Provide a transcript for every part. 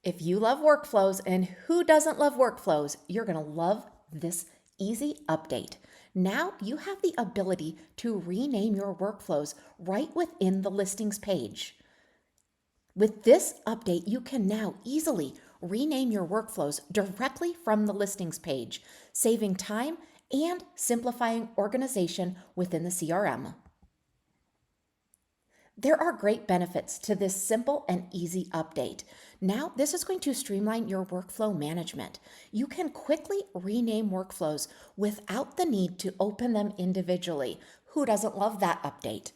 If you love workflows, and who doesn't love workflows, you're going to love this easy update. Now you have the ability to rename your workflows right within the listings page. With this update, you can now easily rename your workflows directly from the listings page, saving time and simplifying organization within the CRM. There are great benefits to this simple and easy update. Now, this is going to streamline your workflow management. You can quickly rename workflows without the need to open them individually. Who doesn't love that update?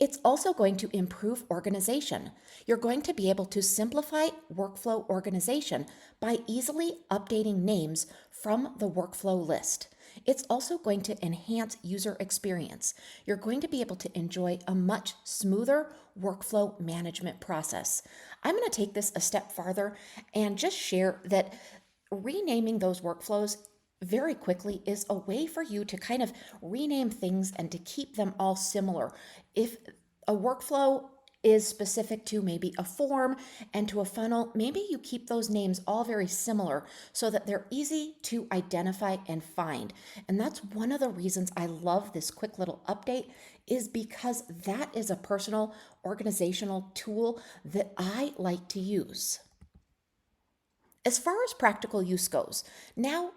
It's also going to improve organization. You're going to be able to simplify workflow organization by easily updating names from the workflow list. It's also going to enhance user experience. You're going to be able to enjoy a much smoother workflow management process. I'm going to take this a step farther and just share that renaming those workflows very quickly is a way for you to kind of rename things and to keep them all similar. If a workflow is specific to maybe a form and to a funnel, maybe you keep those names all very similar so that they're easy to identify and find. And that's one of the reasons I love this quick little update, is because that is a personal organizational tool that I like to use. As far as practical use goes, now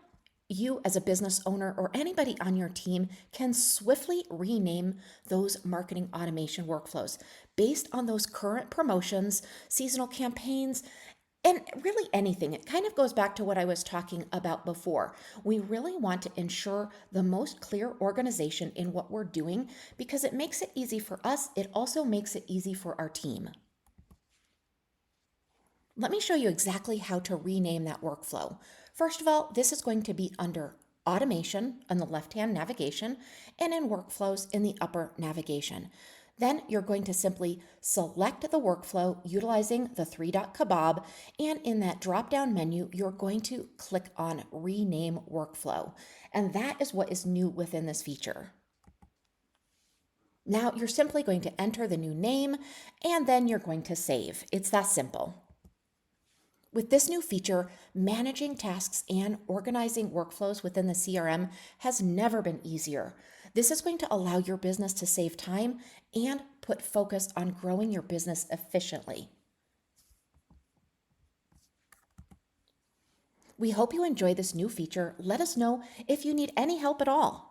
you as a business owner or anybody on your team can swiftly rename those marketing automation workflows based on those current promotions, seasonal campaigns, and really anything. It kind of goes back to what I was talking about before. We really want to ensure the most clear organization in what we're doing because it makes it easy for us. It also makes it easy for our team. Let me show you exactly how to rename that workflow. First of all, this is going to be under automation on the left-hand navigation and in workflows in the upper navigation. Then you're going to simply select the workflow utilizing the three-dot kebab, and in that drop-down menu, you're going to click on Rename Workflow. And that is what is new within this feature. Now you're simply going to enter the new name and then you're going to save. It's that simple. With this new feature, managing tasks and organizing workflows within the CRM has never been easier. This is going to allow your business to save time and put focus on growing your business efficiently. We hope you enjoy this new feature. Let us know if you need any help at all.